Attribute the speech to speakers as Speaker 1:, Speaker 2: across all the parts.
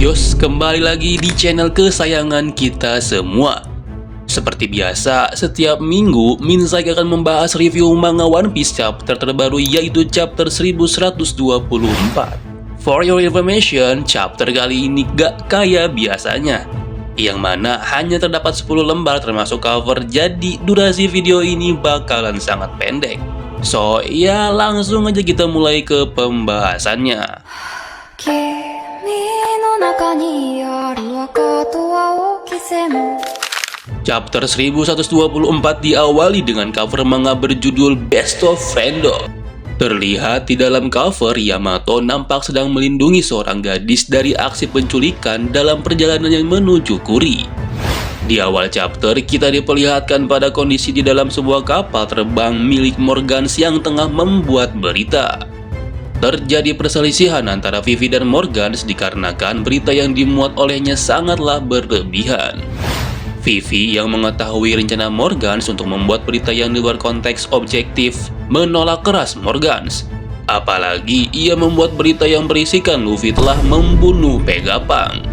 Speaker 1: Yos, kembali lagi di channel kesayangan kita semua. Seperti biasa, setiap minggu Minzai akan membahas review manga One Piece chapter terbaru, yaitu chapter 1124. For your information, chapter kali ini gak kayak biasanya, yang mana hanya terdapat 10 lembar termasuk cover, jadi durasi video ini bakalan sangat pendek. So, ya langsung aja kita mulai ke pembahasannya. Chapter 1124 diawali dengan cover manga berjudul Best of Friendo. Terlihat di dalam cover, Yamato nampak sedang melindungi seorang gadis dari aksi penculikan dalam perjalanannya menuju Kuri. Di awal chapter, kita diperlihatkan pada kondisi di dalam sebuah kapal terbang milik Morgans yang tengah membuat berita. Terjadi perselisihan antara Vivi dan Morgans dikarenakan berita yang dimuat olehnya sangatlah berlebihan. Vivi yang mengetahui rencana Morgans untuk membuat berita yang di luar konteks objektif menolak keras Morgans. Apalagi ia membuat berita yang berisikan Luffy telah membunuh Vegapunk.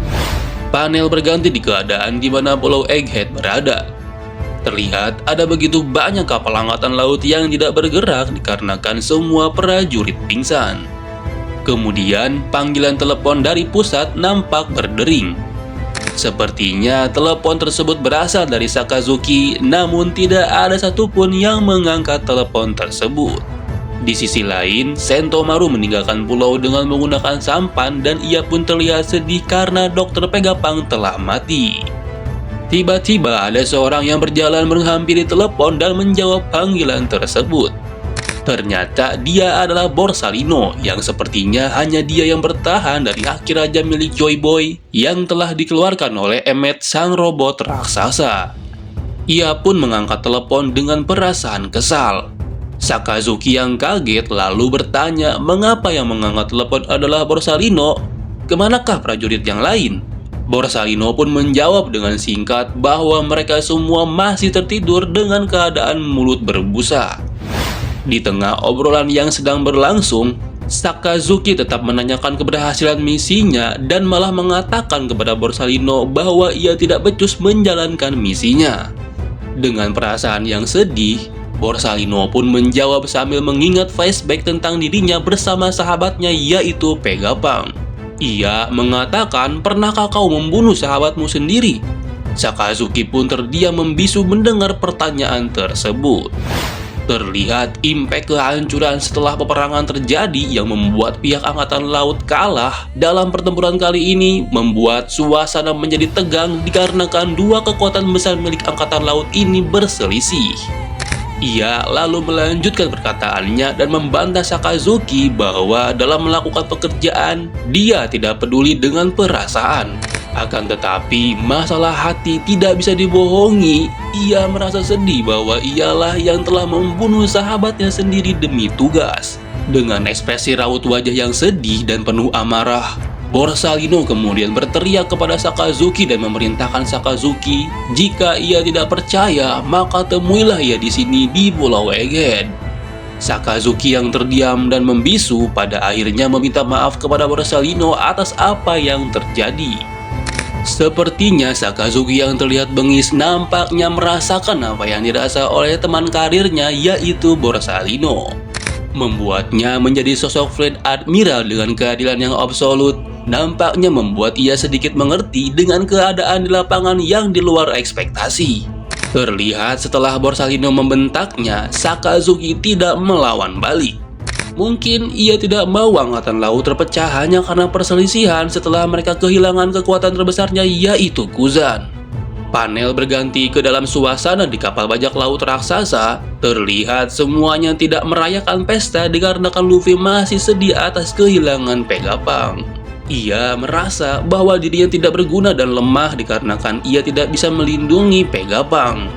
Speaker 1: Panel berganti di keadaan di mana Pulau Egghead berada. Terlihat ada begitu banyak kapal angkatan laut yang tidak bergerak dikarenakan semua prajurit pingsan. Kemudian panggilan telepon dari pusat nampak berdering. Sepertinya telepon tersebut berasal dari Sakazuki, namun tidak ada satupun yang mengangkat telepon tersebut. Di sisi lain, Sentomaru meninggalkan pulau dengan menggunakan sampan dan ia pun terlihat sedih karena Dr. Vegapunk telah mati. Tiba-tiba ada seorang yang berjalan menghampiri telepon dan menjawab panggilan tersebut. Ternyata dia adalah Borsalino, yang sepertinya hanya dia yang bertahan dari haki raja milik Joy Boy yang telah dikeluarkan oleh Emmet sang robot raksasa. Ia pun mengangkat telepon dengan perasaan kesal. Sakazuki yang kaget lalu bertanya mengapa yang mengangkat telepon adalah Borsalino, kemanakah prajurit yang lain? Borsalino pun menjawab dengan singkat bahwa mereka semua masih tertidur dengan keadaan mulut berbusa. Di tengah obrolan yang sedang berlangsung, Sakazuki tetap menanyakan keberhasilan misinya dan malah mengatakan kepada Borsalino bahwa ia tidak becus menjalankan misinya. Dengan perasaan yang sedih, Borsalino pun menjawab sambil mengingat flashback tentang dirinya bersama sahabatnya yaitu Vegapunk. Ia mengatakan, pernahkah kau membunuh sahabatmu sendiri? Sakazuki pun terdiam membisu mendengar pertanyaan tersebut. Terlihat impact kehancuran setelah peperangan terjadi yang membuat pihak angkatan laut kalah. Dalam pertempuran kali ini membuat suasana menjadi tegang dikarenakan dua kekuatan besar milik angkatan laut ini berselisih. Ia lalu melanjutkan perkataannya dan membantah Sakazuki bahwa dalam melakukan pekerjaan, dia tidak peduli dengan perasaan. Akan tetapi, masalah hati tidak bisa dibohongi. Ia merasa sedih bahwa ialah yang telah membunuh sahabatnya sendiri demi tugas. Dengan ekspresi raut wajah yang sedih dan penuh amarah, Borsalino kemudian berteriak kepada Sakazuki dan memerintahkan Sakazuki, jika ia tidak percaya, maka temuilah ia di sini di Pulau Egghead. Sakazuki yang terdiam dan membisu pada akhirnya meminta maaf kepada Borsalino atas apa yang terjadi. Sepertinya Sakazuki yang terlihat bengis nampaknya merasakan apa yang dirasa oleh teman karirnya yaitu Borsalino. Membuatnya menjadi sosok Fleet Admiral dengan keadilan yang absolut. Nampaknya membuat ia sedikit mengerti dengan keadaan di lapangan yang di luar ekspektasi. Terlihat setelah Borsalino membentaknya, Sakazuki tidak melawan balik. Mungkin ia tidak mau angkatan laut terpecah hanya karena perselisihan setelah mereka kehilangan kekuatan terbesarnya yaitu Kuzan. Panel berganti ke dalam suasana di kapal bajak laut raksasa. Terlihat semuanya tidak merayakan pesta dikarenakan Luffy masih sedih atas kehilangan Vegapunk. Ia merasa bahwa dirinya tidak berguna dan lemah dikarenakan ia tidak bisa melindungi Vegapunk.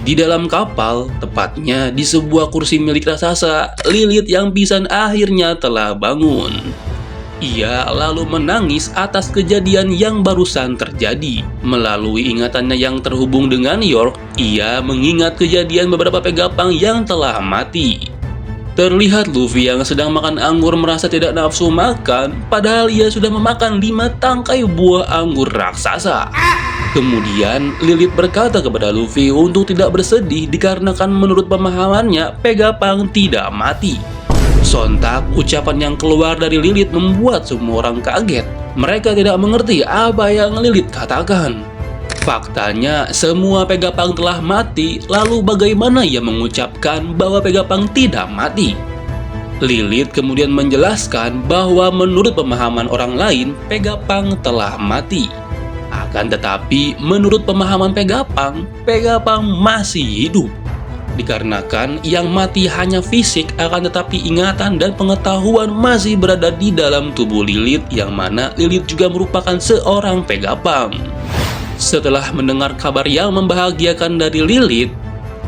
Speaker 1: Di dalam kapal, tepatnya di sebuah kursi milik raksasa, Lilith yang pingsan akhirnya telah bangun. Ia lalu menangis atas kejadian yang barusan terjadi. Melalui ingatannya yang terhubung dengan York, ia mengingat kejadian beberapa Vegapunk yang telah mati. Terlihat Luffy yang sedang makan anggur merasa tidak nafsu makan, padahal ia sudah memakan 5 tangkai buah anggur raksasa. Kemudian Lilith berkata kepada Luffy untuk tidak bersedih dikarenakan menurut pemahamannya Vegapunk tidak mati. Sontak ucapan yang keluar dari Lilith membuat semua orang kaget. Mereka tidak mengerti apa yang Lilith katakan. Faktanya, semua Vegapunk telah mati, lalu bagaimana ia mengucapkan bahwa Vegapunk tidak mati? Lilith kemudian menjelaskan bahwa menurut pemahaman orang lain, Vegapunk telah mati. Akan tetapi, menurut pemahaman Vegapunk masih hidup. Dikarenakan yang mati hanya fisik, akan tetapi ingatan dan pengetahuan masih berada di dalam tubuh Lilith, yang mana Lilith juga merupakan seorang Vegapunk. Setelah mendengar kabar yang membahagiakan dari Lilith,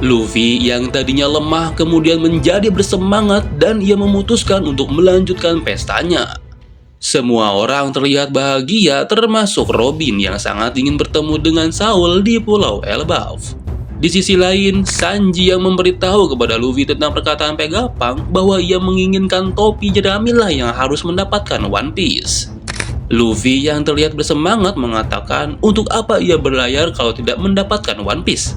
Speaker 1: Luffy yang tadinya lemah kemudian menjadi bersemangat dan ia memutuskan untuk melanjutkan pestanya. Semua orang terlihat bahagia termasuk Robin yang sangat ingin bertemu dengan Saul di Pulau Elbaf. Di sisi lain, Sanji yang memberitahu kepada Luffy tentang perkataan Vegapunk bahwa ia menginginkan topi jerami lah yang harus mendapatkan One Piece. Luffy yang terlihat bersemangat mengatakan untuk apa ia berlayar kalau tidak mendapatkan One Piece.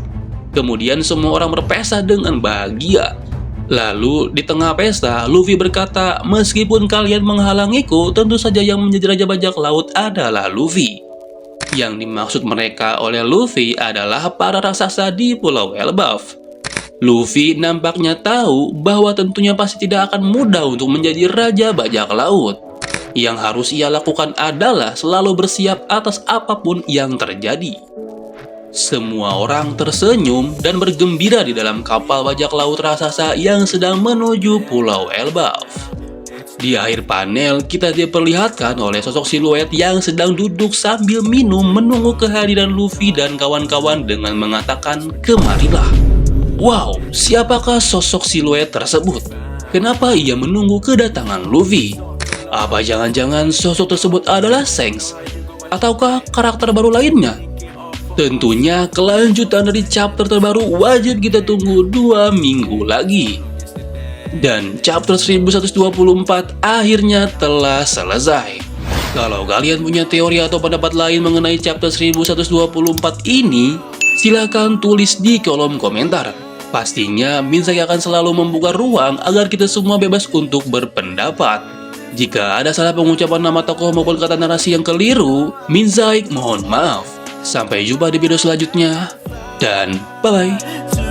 Speaker 1: Kemudian semua orang berpesta dengan bahagia. Lalu di tengah pesta, Luffy berkata, meskipun kalian menghalangiku, tentu saja yang menjadi raja bajak laut adalah Luffy. Yang dimaksud mereka oleh Luffy adalah para raksasa di Pulau Elbaf. Luffy nampaknya tahu bahwa tentunya pasti tidak akan mudah untuk menjadi raja bajak laut. Yang harus ia lakukan adalah selalu bersiap atas apapun yang terjadi. Semua orang tersenyum dan bergembira di dalam kapal bajak laut raksasa yang sedang menuju Pulau Elbaf. Di akhir panel, kita diperlihatkan oleh sosok siluet yang sedang duduk sambil minum menunggu kehadiran Luffy dan kawan-kawan dengan mengatakan, kemarilah. Wow, siapakah sosok siluet tersebut? Kenapa ia menunggu kedatangan Luffy? Apa jangan-jangan sosok tersebut adalah Shanks? Ataukah karakter baru lainnya? Tentunya kelanjutan dari chapter terbaru wajib kita tunggu 2 minggu lagi. Dan chapter 1124 akhirnya telah selesai. Kalau kalian punya teori atau pendapat lain mengenai chapter 1124 ini, silakan tulis di kolom komentar. Pastinya Minzai akan selalu membuka ruang agar kita semua bebas untuk berpendapat. Jika ada salah pengucapan nama tokoh maupun kata narasi yang keliru, Minzai mohon maaf. Sampai jumpa di video selanjutnya, dan bye-bye.